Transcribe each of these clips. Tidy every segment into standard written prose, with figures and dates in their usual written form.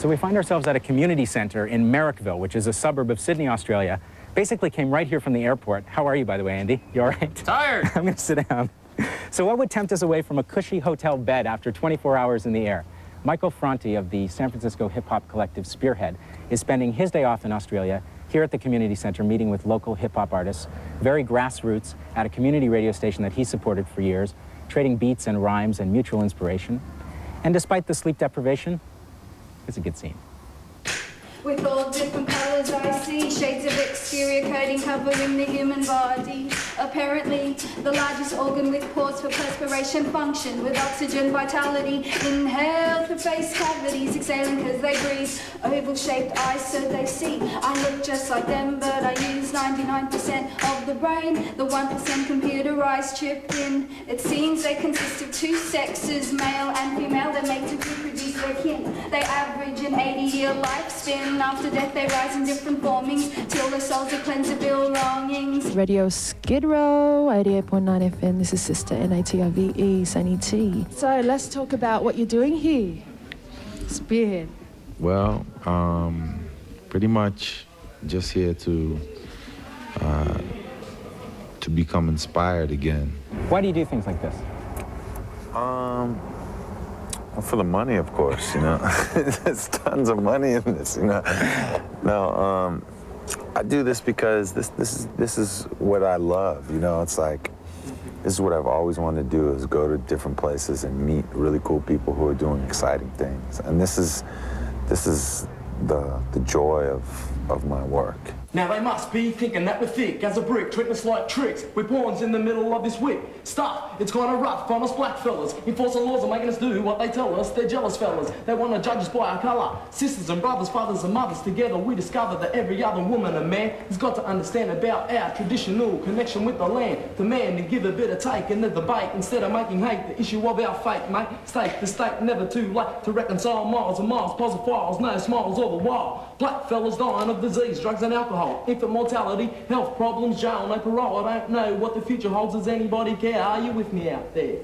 So we find ourselves at a community center in Merrickville, which is a suburb of Sydney, Australia. Basically came right here from the airport. How are you, by the way, Andy? You all right? Tired. I'm going to sit down. So what would tempt us away from a cushy hotel bed after 24 hours in the air? Michael Franti of the San Francisco hip-hop collective Spearhead is spending his day off in Australia here at the community center meeting with local hip-hop artists, very grassroots, at a community radio station that he supported for years, trading beats and rhymes and mutual inspiration. And despite the sleep deprivation, it's a good scene. With all different colours I see, shades of exterior coating covering the human body. Apparently, the largest organ with pores for perspiration function, with oxygen vitality. Inhale through face cavities, exhaling because they breathe. Oval-shaped eyes so they see. I look just like them, but I use 99% of the brain. The 1% computerized chipped in. It seems they consist of two sexes, male and female. They're made to reproduce their kin. They average an 80-year lifespan. After death they rise in different formings till their souls are cleansed of ill longings. Radio Skid Row, 88.9 FM. This is Sister N-A-T-I-V-E, Sunny T. So let's talk about what you're doing here. Spearhead. Well, pretty much just here to become inspired again. Why do you do things like this? Well, for the money, of course, you know. There's tons of money in this, you know. No, I do this because this is what I love, you know. It's like, this is what I've always wanted to do, is go to different places and meet really cool people who are doing exciting things. And this is the joy of my work. Now they must be thinking that we're thick as a brick, treating us like tricks. We're pawns in the middle of this whip. Stuff, it's kind of rough on us black fellas. Enforcing laws are making us do what they tell us. They're jealous fellas. They want to judge us by our colour. Sisters and brothers, fathers and mothers, together we discover that every other woman and man has got to understand about our traditional connection with the land. Demand and give a bit of take in the debate instead of making hate the issue of our fate, mate. Stake the state, never too late to reconcile miles and miles, positive files, no smiles all the while. Black fellas dying of disease, drugs and alcohol, infant mortality, health problems, jail, no parole. I don't know what the future holds. Does anybody care? Are you with me out there?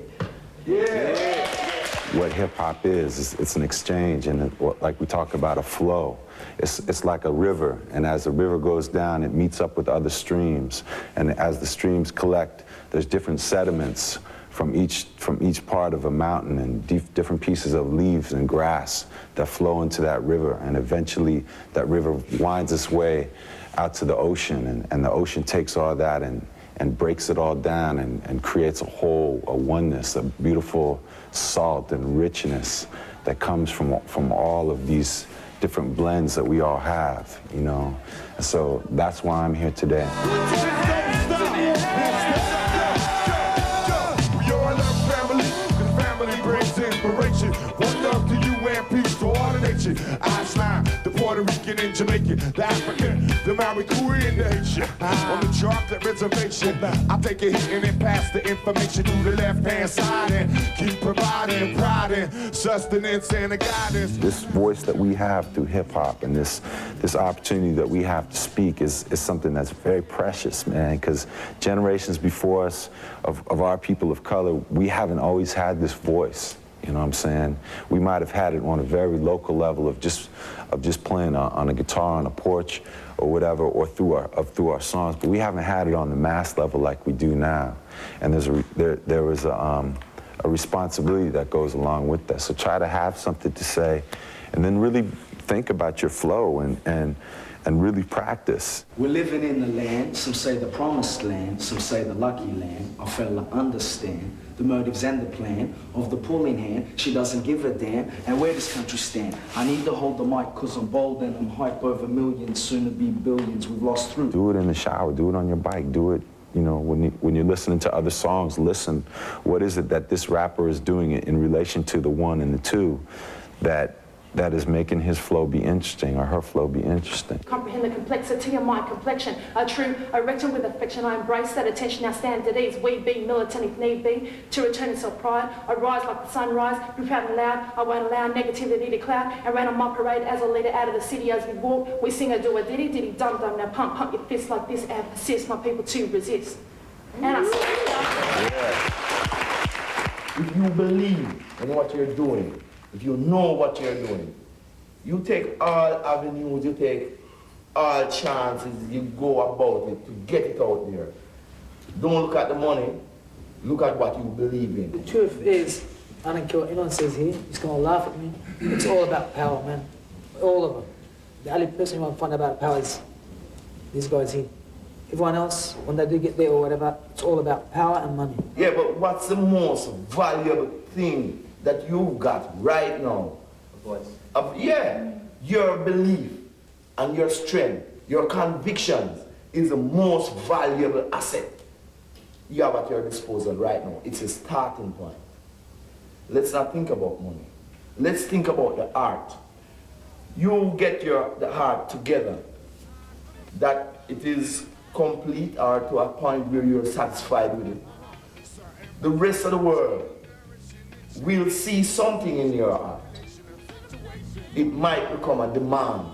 Yeah. What hip-hop is it's an exchange, and like we talk about a flow. It's like a river, and as the river goes down, it meets up with other streams, and as the streams collect, there's different sediments from each part of a mountain, and different pieces of leaves and grass that flow into that river, and eventually that river winds its way out to the ocean, and the ocean takes all that and breaks it all down and creates a whole, a oneness, a beautiful salt and richness that comes from all of these different blends that we all have, you know. And so that's why I'm here today. One love to you and peace to all the nation. Iceland, the Puerto Rican and Jamaican, the African, the Maricui and the Haitian. On the chocolate reservation, I take a hit and then pass the information through the left-hand side and keep providing pride and sustenance and a guidance. This voice that we have through hip-hop and this opportunity that we have to speak is something that's very precious, man, because generations before us of our people of color, we haven't always had this voice. You know what I'm saying? We might have had it on a very local level of just playing on a guitar on a porch or whatever, or through our songs, but we haven't had it on the mass level like we do now. And there is a responsibility that goes along with that. So try to have something to say, and then really think about your flow and really practice. We're living in the land, some say the promised land, some say the lucky land. Our fella understand the motives and the plan of the pulling hand. She doesn't give a damn. And where does country stand? I need to hold the mic cause I'm bold and I'm hype over millions, soon to be billions we've lost through. Do it in the shower, do it on your bike, do it, you know, when you're listening to other songs, listen. What is it that this rapper is doing in relation to the one and the two that is making his flow be interesting or her flow be interesting? Comprehend the complexity of my complexion. A true erection with affection. I embrace that attention. Now stand at ease. We be militant if need be. To return in self-pride. I rise like the sunrise. Be proud and loud. I won't allow negativity to cloud. And ran on my parade as a leader out of the city as we walk. We sing a do a diddy diddy dum dum. Now pump your fist like this and persist my people to resist. And I say, if you believe in what you're doing, if you know what you're doing, You take all avenues, you take all chances, you go about it to get it out there. Don't look at the money, look at what you believe in. The truth is, I don't care what anyone says here, he's going to laugh at me. It's all about power, man. All of them. The only person who won't find out about power is these guys here. Everyone else, when they do get there or whatever, it's all about power and money. Yeah, but what's the most valuable thing that you've got right now? Yeah, your belief and your strength, your convictions is the most valuable asset you have at your disposal right now. It's a starting point. Let's not think about money. Let's think about the art. You get the art together, that it is complete or to a point where you're satisfied with it. The rest of the world will see something in your art. It might become a demand.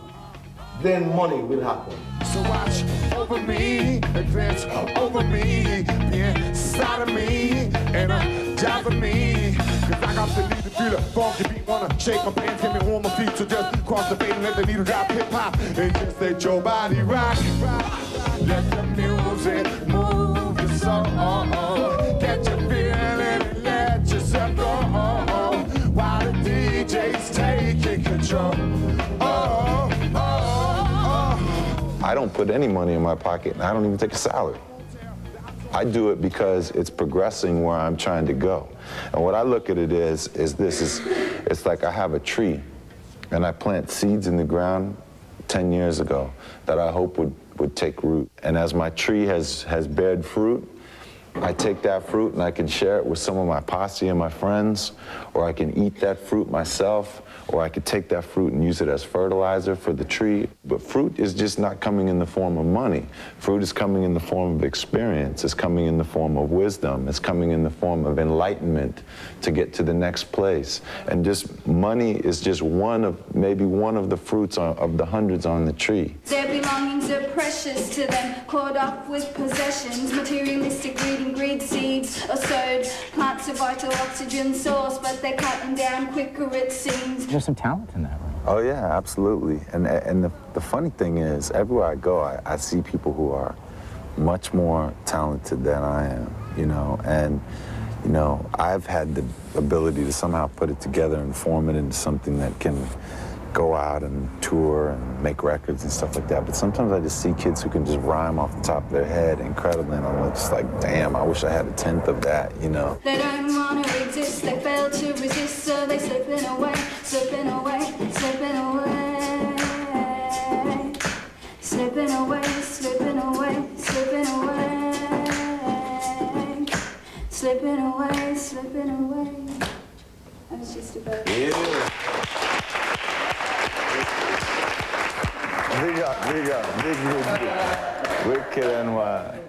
Then money will happen. So watch over me, advance over me, be inside of me, energize me. Cause I got the need to feel a funky beat, wanna shake my pants, get me on my feet. So just cross the beat and let the needle drop hip hop. And just let your body rock. Let the music move your soul. Get your feeling and let yourself go. While the DJ's taking control. I don't put any money in my pocket, and I don't even take a salary. I do it because it's progressing where I'm trying to go. And what I look at it is it's like I have a tree, and I plant seeds in the ground 10 years ago that I hope would take root. And as my tree has bared fruit, I take that fruit and I can share it with some of my posse and my friends, or I can eat that fruit myself, or I could take that fruit and use it as fertilizer for the tree. But fruit is just not coming in the form of money. Fruit is coming in the form of experience. It's coming in the form of wisdom. It's coming in the form of enlightenment to get to the next place. And just money is just maybe one of the fruits of the hundreds on the tree. Their belongings are precious to them, caught up with possessions. Materialistic greed seeds are sowed. Plants a vital oxygen source, but they're cutting down quicker, it seems. There's some talent in that, right? Oh yeah, absolutely. And the funny thing is, everywhere I go, I see people who are much more talented than I am, you know, and you know, I've had the ability to somehow put it together and form it into something that can go out and tour and make records and stuff like that. But sometimes I just see kids who can just rhyme off the top of their head incredibly, and I'm just like, damn, I wish I had a tenth of that, you know. They don't want to exist, they fail to resist, so they slipping away, slipping away, slipping away. Slipping away, slipping away, slipping away. Slipping away, slipping away. That was just about it. Yeah. Big up, big up, big. Wicked NY.